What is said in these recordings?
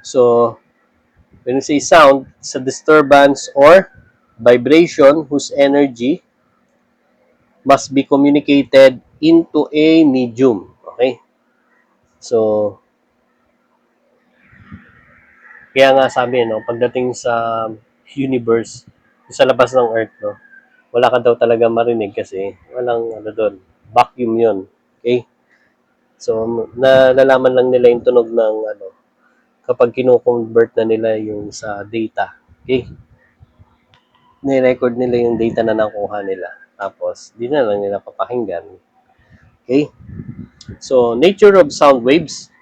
So, when we say sound, it's a disturbance or vibration whose energy must be communicated into a medium. Okay? So, kaya nga sabi, no, pagdating sa universe, sa labas ng Earth, no, wala ka daw talaga marinig kasi walang ano doon, vacuum yun. Okay? So, nalalaman lang nila yung tunog ng ano, kapag kino-convert na nila yung sa data. Okay? Ni-record nila yung data na nakuha nila. Tapos, di na lang nila papakinggan. Okay? So, nature of sound waves.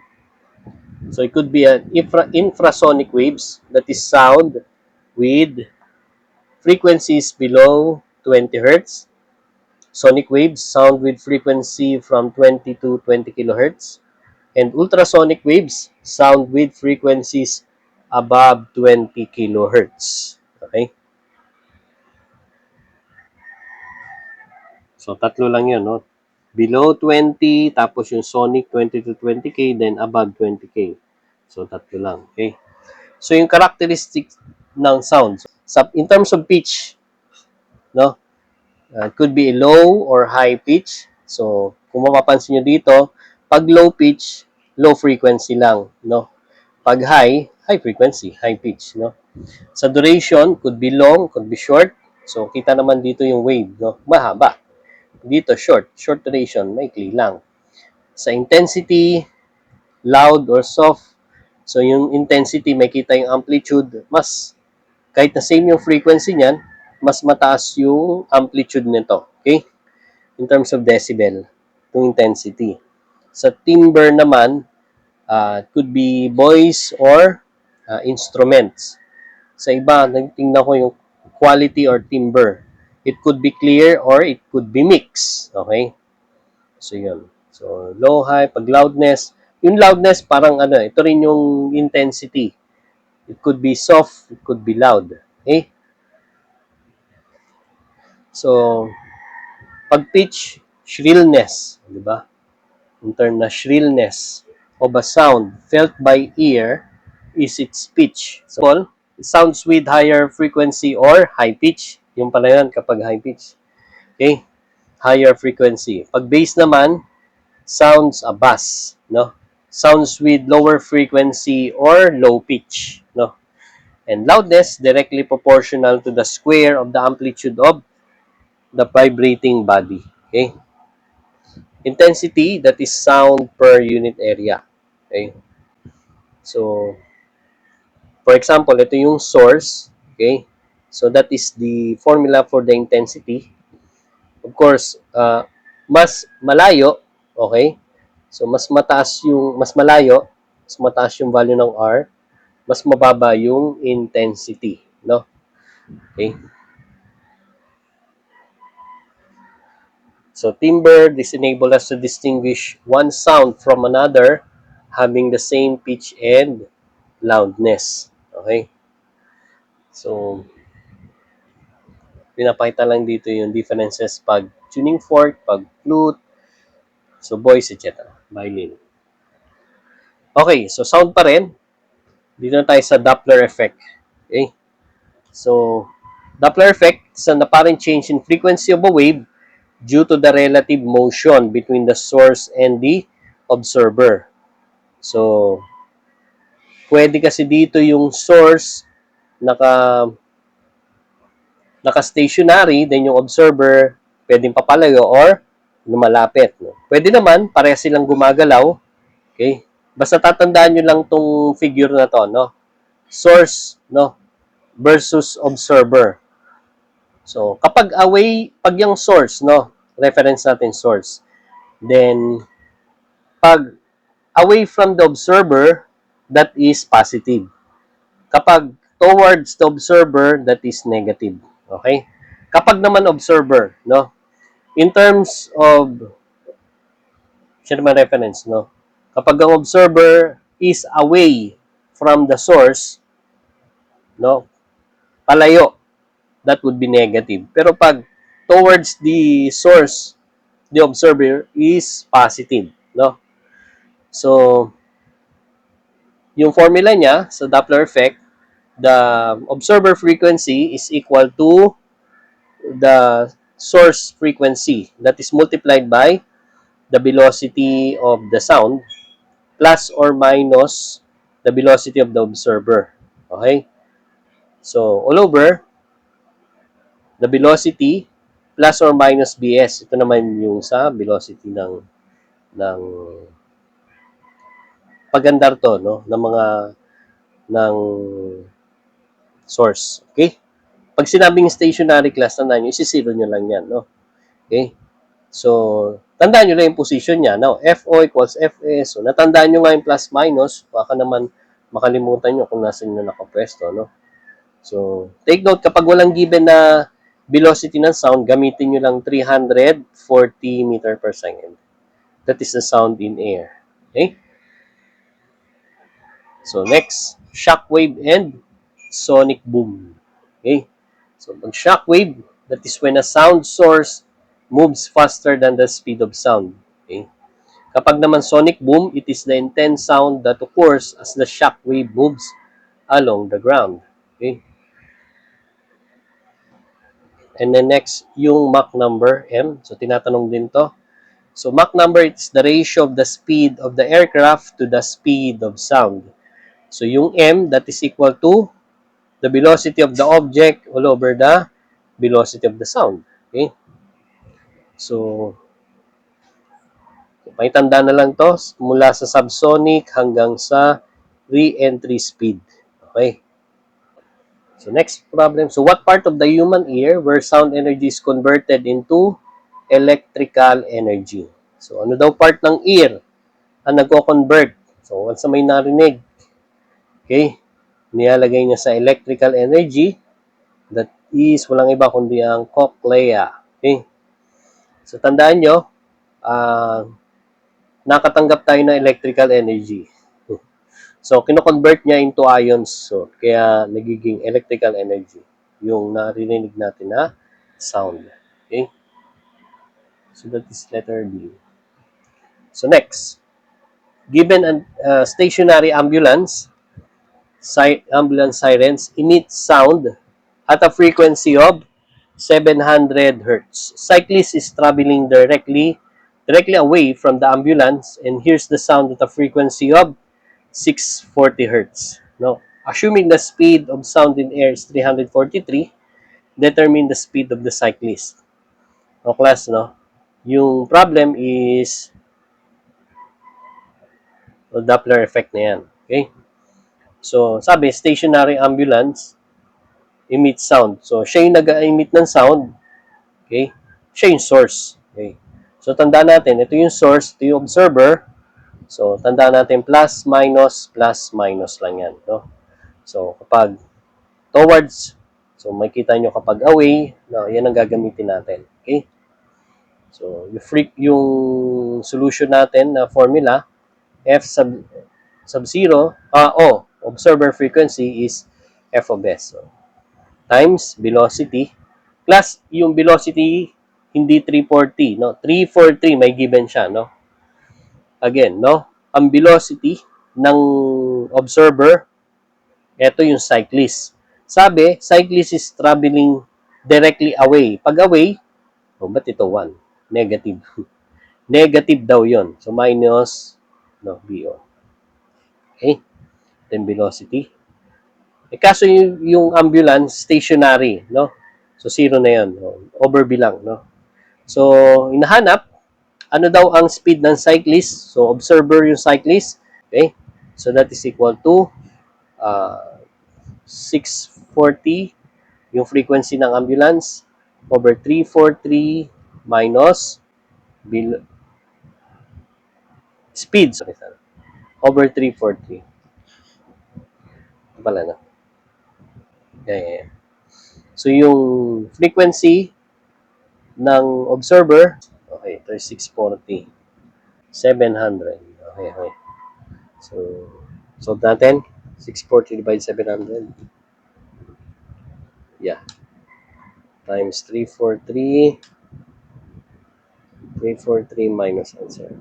So, it could be an infrasonic waves, that is sound with frequencies below 20 hertz. Sonic waves, sound with frequency from 20 to 20 kilohertz. And ultrasonic waves, sound with frequencies above 20 kilohertz. Okay? So, tatlo lang yun, no? Below 20, tapos yung sonic 20 to 20K, then above 20K. So, tatlo lang. Okay? So, yung characteristics ng sound. In terms of pitch, no? It could be a low or high pitch. So, kung mapapansin nyo dito, pag low pitch, low frequency lang, no? Pag high, high frequency, high pitch, no? Sa duration, could be long, could be short. So, kita naman dito yung wave, no? Mahaba. Dito, short duration, maikli lang. Sa intensity, loud or soft. So, yung intensity, may kita yung amplitude, mas, kahit na same yung frequency niyan, mas mataas yung amplitude nito. Okay? In terms of decibel, yung intensity. Sa timbre naman, could be voice or instruments. Sa iba, tingnan ko yung quality or timbre. It could be clear or it could be mixed. Okay? So, yun. So, low, high, pag loudness. Yung loudness, parang ano, ito rin yung intensity. It could be soft, it could be loud. Okay? So, pag pitch, shrillness. Di ba? In term na shrillness of a sound felt by ear is its pitch. So, it sounds with higher frequency or high pitch. Yung pala yan kapag high pitch. Okay? Higher frequency. Pag bass naman, sounds a bass, no? Sounds with lower frequency or low pitch, no? And loudness directly proportional to the square of the amplitude of the vibrating body. Okay? Intensity, that is sound per unit area. Okay? So, for example, ito yung source. Okay? So, that is the formula for the intensity. Of course, mas malayo, okay? So, mas malayo, mas mataas yung value ng R, mas mababa yung intensity, no? Okay? So, timbre, this enable us to distinguish one sound from another having the same pitch and loudness. Okay? So, pinapakita lang dito yung differences pag tuning fork, pag flute, so voice, etc. Violin. Okay, so sound pa rin. Dito na tayo sa Doppler effect. Okay? So, Doppler effect is an apparent change in frequency of a wave due to the relative motion between the source and the observer. So, pwede kasi dito yung source naka-stationary, then yung observer pwedeng papalayo or lumalapit. No? Pwede naman, pareha silang gumagalaw. Okay? Basta tatandaan nyo lang tong figure na to, no? Source, no? Versus observer. So, kapag away, pag yung source, no? Reference natin source. Then, pag away from the observer, that is positive. Kapag towards the observer, that is negative. Okay? Kapag naman observer, no? In terms of, siya naman reference, no? Kapag ang observer is away from the source, no? Palayo, that would be negative. Pero pag towards the source, the observer is positive, no? So, Yung formula niya sa Doppler effect, the observer frequency is equal to the source frequency that is multiplied by the velocity of the sound plus or minus the velocity of the observer. Okay? So, all over the velocity plus or minus BS. Ito naman yung sa velocity ng pagandar to, no? Ng mga ng source. Okay? Pag sinabing stationary class, tandaan nyo, isi-zero nyo lang yan, no? Okay? So, tandaan nyo lang yung position niya. Now, FO equals FS. So, natandaan nyo nga yung plus minus, baka naman makalimutan nyo kung nasa nyo nakapwesto, no? So, take note, kapag walang given na velocity ng sound, gamitin nyo lang 340 meter per second. That is the sound in air. Okay? So, next, shock wave and sonic boom. Okay? So, pag shock wave, that is when a sound source moves faster than the speed of sound. Okay? Kapag naman sonic boom, it is the intense sound that occurs as the shock wave moves along the ground. Okay? And then next, yung Mach number, M. So, tinatanong din to. So, Mach number, it's the ratio of the speed of the aircraft to the speed of sound. So, yung M, that is equal to the velocity of the object all over the velocity of the sound. Okay? So, paitanda na lang to mula sa subsonic hanggang sa re-entry speed. Okay? So, next problem. So, what part of the human ear where sound energy is converted into electrical energy? So, ano daw part ng ear ang nagko-convert? So, once na may narinig, okay, nilalagay niya sa electrical energy, that is, walang iba kundi ang cochlea. Okay? So, tandaan nyo, nakatanggap tayo ng electrical energy. So, kino-convert niya into ions. So, kaya nagiging electrical energy yung narinig natin na sound. Okay? So, that is letter B. So, next. Given a stationary ambulance sirens emit sound at a frequency of 700 hertz. Cyclist is traveling directly away from the ambulance and hears the sound at a frequency of 640 hertz. No? Assuming the speed of sound in air is 343, determine the speed of the cyclist. No, class, no? Yung problem is the Doppler effect na yan. Okay? So, sabi, stationary ambulance emits sound. So, siya yung nag-emit ng sound. Okay? Siya yung source. Okay? So, tandaan natin, ito yung source, ito yung observer. So, tandaan natin plus, minus lang yan. No? So, kapag towards, so makita nyo kapag away, no, yan ang gagamitin natin. Okay? So, yung solution natin na formula, F sub 0, observer frequency is F of S. So, times velocity, plus yung velocity, hindi 340, no? 343, may given siya, no? Again, no? Ang velocity ng observer, ito yung cyclist. Sabi, cyclist is traveling directly away. Pag away, ba't ito 1? Negative. Negative daw yon. So, minus, no, BO. Okay? Then, velocity. Kaso yung ambulance, stationary, no? So, 0 na yun. No? Overbilang, no? So, hinahanap, ano daw ang speed ng cyclist? So, observer yung cyclist. Okay? So, that is equal to 640 yung frequency ng ambulance over 343 minus speed, over 343. Ito pala na. Yeah. So, yung frequency ng observer, okay, ito is 640. 700. Okay. So, solve natin. 640 divided 700. Yeah. Times 343. 343 minus answer.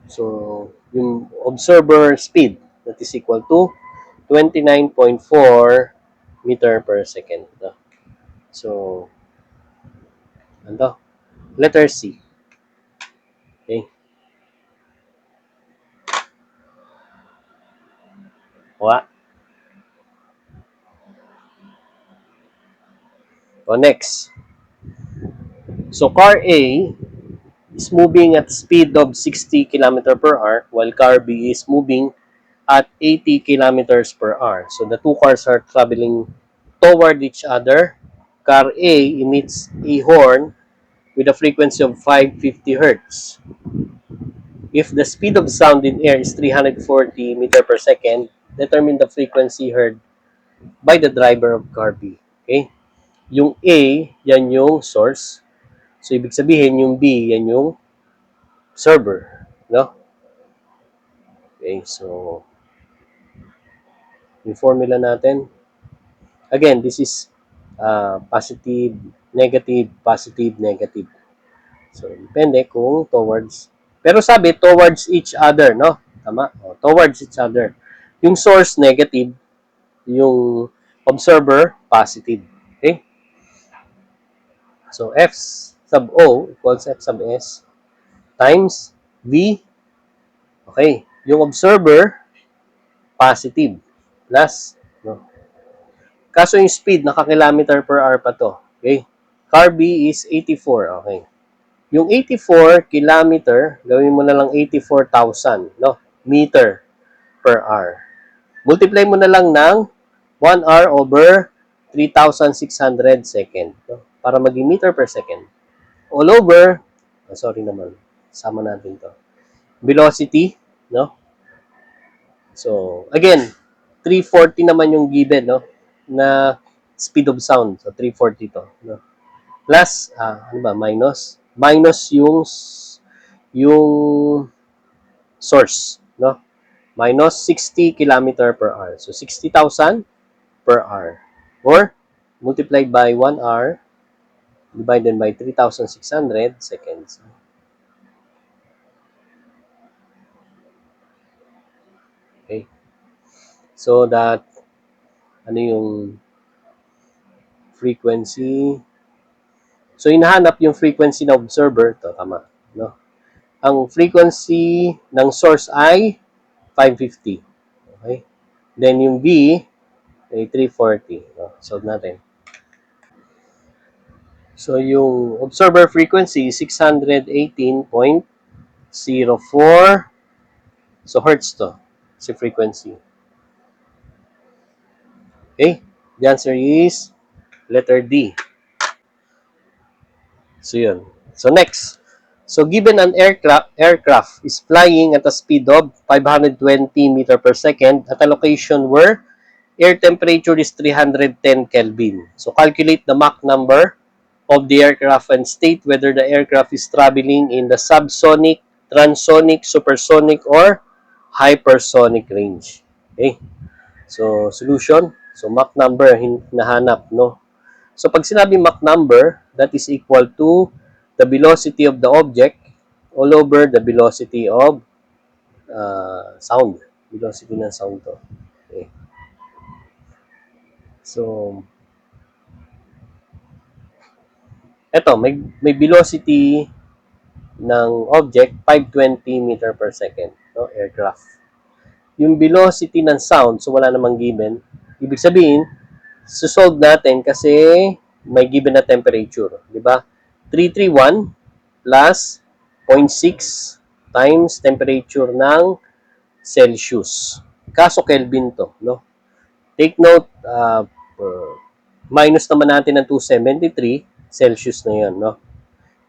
So, yung observer speed that is equal to 29.4 meter per second. No? So, ano? Letter C. Okay? Wa? O next. So, car A is moving at speed of 60 km per hour while car B is moving at 80 kilometers per hour. So, the two cars are traveling toward each other. Car A emits a horn with a frequency of 550 hertz. If the speed of sound in air is 340 meter per second, determine the frequency heard by the driver of car B. Okay? Yung A, yan yung source. So, ibig sabihin, yung B, yan yung server. No? Okay, so, yung formula natin, again, this is positive, negative, negative. So, depende kung towards. Pero sabi, towards each other, no? Tama? O, towards each other. Yung source, negative. Yung observer, positive. Okay? So, F sub O equals F sub S times V. Okay. Yung observer, positive. Plus, no? Kaso yung speed, naka-kilometer per hour pa to. Okay? Car B is 84. Okay. Yung 84 kilometer, gawin mo na lang 84,000, no? Meter per hour. Multiply mo na lang ng 1 hour over 3,600 second, no? Para maging meter per second. All over, sorry naman, sama natin to. Velocity, no? So, again, 340 naman yung given, no? Na speed of sound. So, 340 to, no? Plus, ano ba, minus yung source, no? Minus 60 kilometer per hour. So, 60,000 per hour. Or, multiplied by 1 hour, divided by 3,600 seconds. Okay? So, that, ano yung frequency? So, hinahanap yung frequency ng observer. Ito, tama. No? Ang frequency ng source ay 550. Okay? Then, yung B ay 340. No? Solve natin. So, yung observer frequency, 618.04. So, hertz to. Si frequency. Okay? The answer is letter D. So, yun. So, next. So, given an aircraft is flying at a speed of 520 meter per second at a location where air temperature is 310 Kelvin. So, calculate the Mach number of the aircraft and state whether the aircraft is traveling in the subsonic, transonic, supersonic, or hypersonic range. Okay? So, solution. So, Mach number, hinahanap, no? So, pag sinabi Mach number, that is equal to the velocity of the object all over the velocity of sound. Velocity ng sound to. Okay. So, eto, may velocity ng object 520 meter per second, no? Aircraft. Yung velocity ng sound, so wala namang given. Ibig sabihin, susolve natin kasi may given na temperature, di ba? 331 plus 0.6 times temperature ng Celsius. Kaso Kelvin to, no? Take note, minus naman natin ng 273, Celsius na yun, no?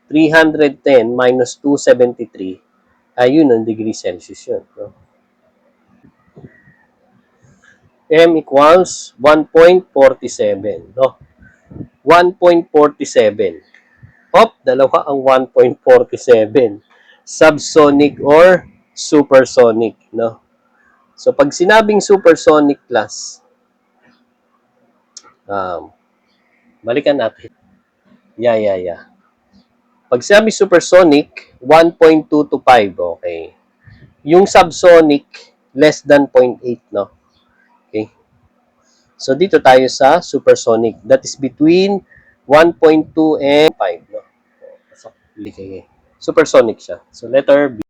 310 minus 273, ayun ang degree Celsius yun, no? M equals 1.47, no? 1.47. Dalawa ang 1.47. Subsonic or supersonic, no? So, pag sinabing supersonic class, um, balikan natin. Yeah. Pag sinabi supersonic, 1.2 to 5, okay. Yung subsonic, less than 0.8, no? Okay. So, dito tayo sa supersonic. That is between 1.2 and 5, no? So, supersonic siya. So, letter B.